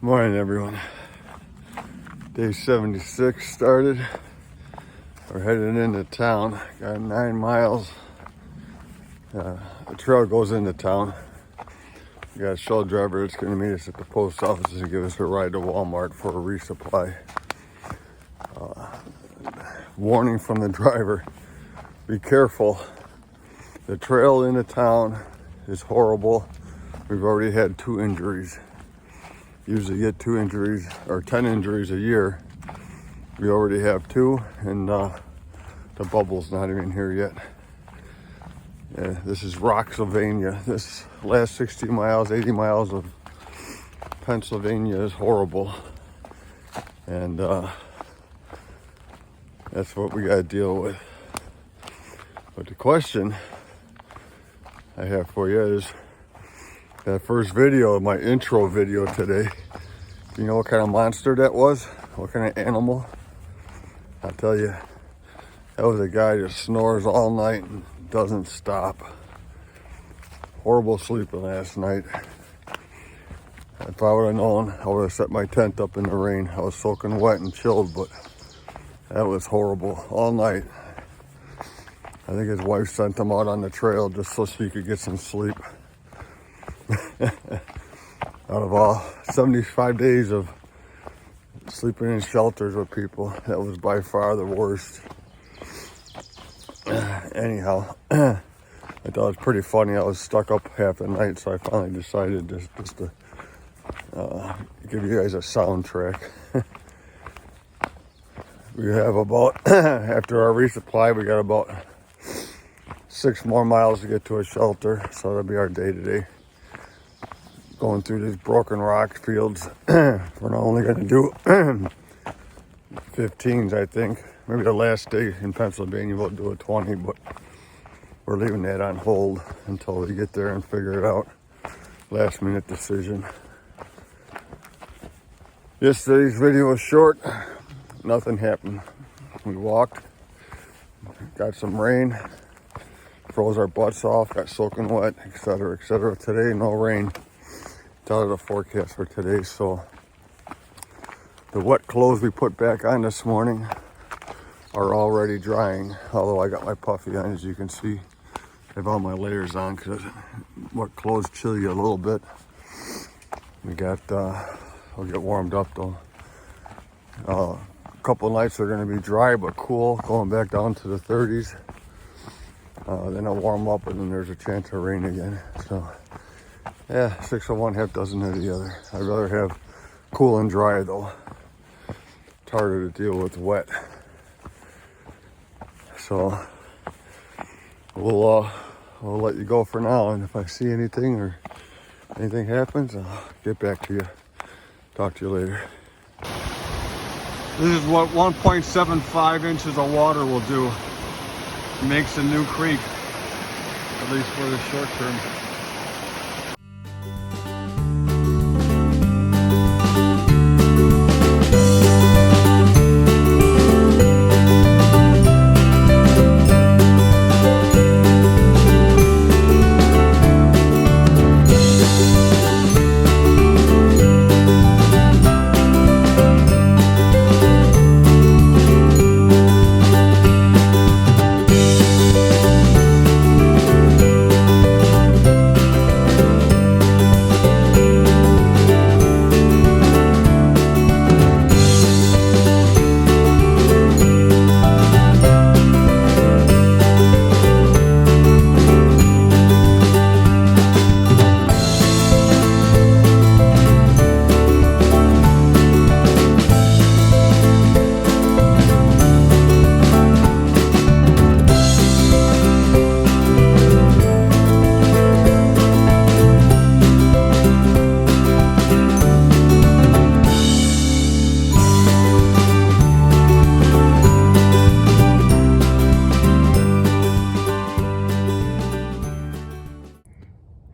Morning, everyone. Day 76 started. We're heading into town. Got 9 miles. The trail goes into town. We got a shuttle driver that's going to meet us at the post office and give us a ride to Walmart for a resupply. Warning from the driver: be careful. The trail into town is horrible. We've already had 2 injuries. Usually get 2 injuries or 10 injuries a year. We already have 2, and the bubble's not even here yet. This is Rocksylvania. This last 60 miles, 80 miles of Pennsylvania is horrible. And that's what we got to deal with. But the question I have for you is that first video, my intro video today. You know what kind of monster that was? What kind of animal? I'll tell you, that was a guy that snores all night and doesn't stop. Horrible sleeping last night. If I would have known, I would have set my tent up in the rain. I was soaking wet and chilled, but that was horrible all night. I think his wife sent him out on the trail just so she could get some sleep. Out of all 75 days of sleeping in shelters with people, that was by far the worst. Anyhow, I thought it was pretty funny. I was stuck up half the night, so I finally decided just to give you guys a soundtrack. We have about, after our resupply, we got about 6 more miles to get to a shelter, so that'll be our day today. Going through these broken rock fields. We're not only going to do 15s, I think. Maybe the last day in Pennsylvania we'll do a 20, but we're leaving that on hold until we get there and figure it out. Last minute decision. Yesterday's video was short. Nothing happened. We walked, got some rain, froze our butts off, got soaking wet, etc., etc. Today, no rain. Out of the forecast for today, so the wet clothes we put back on this morning are already drying, although I got my puffy on, as you can see. I have all my layers on because wet clothes chill you a little bit. We got I'll get warmed up though. A couple of nights are going to be dry but cool, going back down to the 30s. Then it'll warm up, and then there's a chance of rain again. So yeah, 6 of one, half dozen of the other. I'd rather have cool and dry though. It's harder to deal with wet. So we'll let you go for now, and if I see anything or anything happens, I'll get back to you. Talk to you later. This is what 1.75 inches of water will do. It makes a new creek, at least for the short term.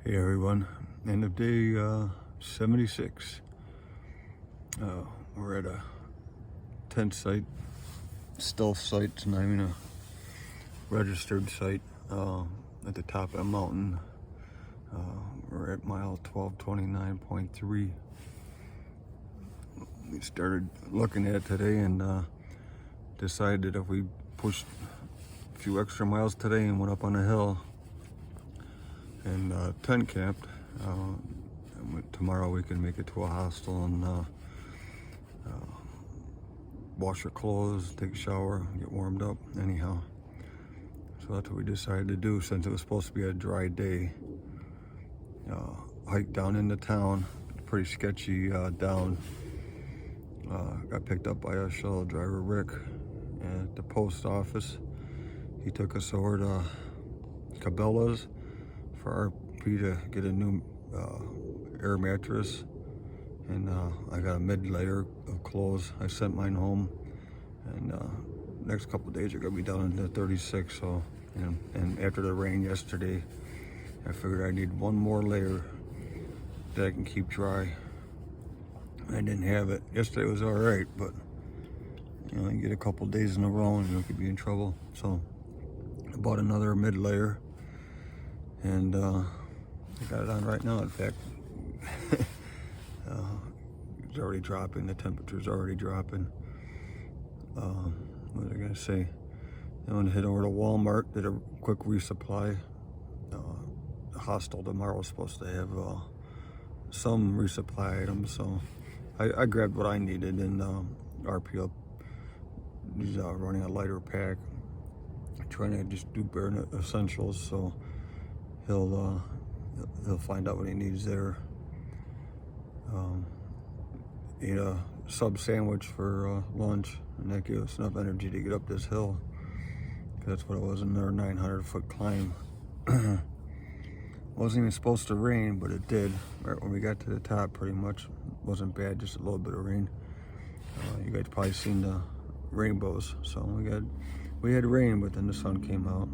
Hey everyone, end of day 76. We're at a tent site, stealth site. It's not even a registered site at the top of the mountain. We're at mile 1229.3. we started looking at today and decided if we pushed a few extra miles today and went up on a hill and tent camped, tomorrow we can make it to a hostel and wash your clothes, take a shower, get warmed up anyhow. So that's what we decided to do since it was supposed to be a dry day. Hike down into town, pretty sketchy down. Got picked up by a shuttle driver, Rick, at the post office. He took us over to Cabela's for RP to get a new air mattress, and I got a mid-layer of clothes. I sent mine home, and next couple of days are gonna be down into 36. So, and after the rain yesterday, I figured I need one more layer that I can keep dry. I didn't have it. Yesterday was all right, but you get a couple days in a row and you could be in trouble. So I bought another mid layer, and I got it on right now. In fact, it's already dropping. The temperature's already dropping. What was I gonna say? I'm gonna head over to Walmart, did a quick resupply. The hostel tomorrow is supposed to have some resupply items, so I grabbed what I needed, and RP he's running a lighter pack, trying to just do bare essentials, so he'll find out what he needs there. Ate a sub sandwich for lunch, and that gave us enough energy to get up this hill. That's what it was, another 900-foot climb. Wasn't even supposed to rain, but it did. Right when we got to the top, pretty much. Wasn't bad, just a little bit of rain. You guys probably seen the rainbows. So we had rain, but then the sun came out.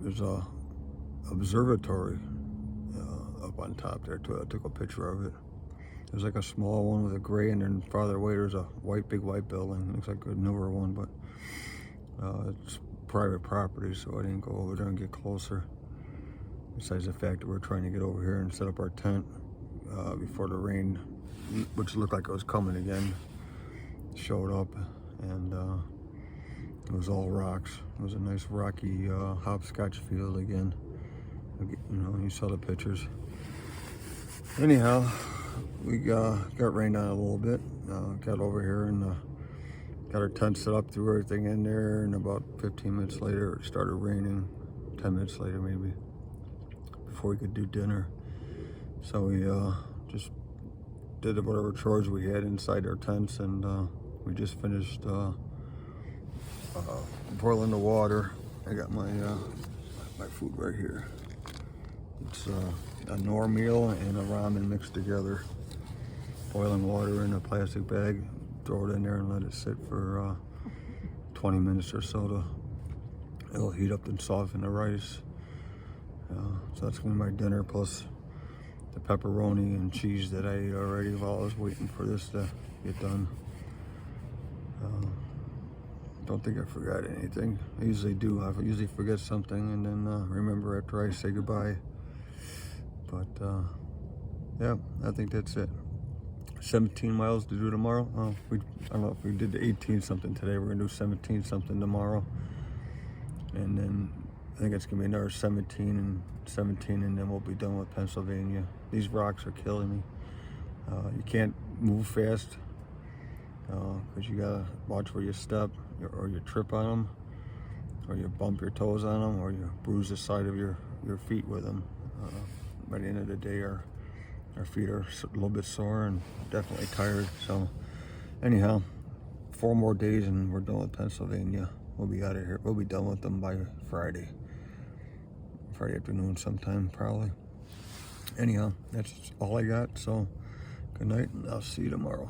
There's a observatory up on top there too. I took a picture of it. There's like a small one with a gray, and then farther away there's a big white building. Looks like a newer one, but it's private property, so I didn't go over there and get closer. Besides the fact that we're trying to get over here and set up our tent before the rain, which looked like it was coming again, showed up, and it was all rocks. It was a nice rocky hopscotch field again. You saw the pictures. Anyhow, we got rained on a little bit. Got over here and got our tent set up, threw everything in there, and about 15 minutes later it started raining. 10 minutes later maybe, before we could do dinner. So we just did whatever chores we had inside our tents, and we just finished boiling the water. I got my food right here. It's a Nor meal and a ramen mixed together. Boiling water in a plastic bag, throw it in there and let it sit for 20 minutes or so. It'll heat up and soften the rice. So that's gonna be my dinner, plus the pepperoni and cheese that I ate already while I was waiting for this to get done. Don't think I forgot anything. I usually do. I usually forget something and then remember after I say goodbye. But yeah, I think that's it. 17 miles to do tomorrow. I don't know if we did the 18 something today. We're gonna do 17 something tomorrow, and then I think it's gonna be another 17 and then we'll be done with Pennsylvania. These rocks are killing me. You can't move fast because you gotta watch where you step, or you trip on them, or you bump your toes on them, or you bruise the side of your feet with them. By the end of the day, our feet are a little bit sore and definitely tired. So anyhow, 4 more days and we're done with Pennsylvania. We'll be out of here. We'll be done with them by Friday afternoon sometime probably. Anyhow, that's all I got. So good night, and I'll see you tomorrow.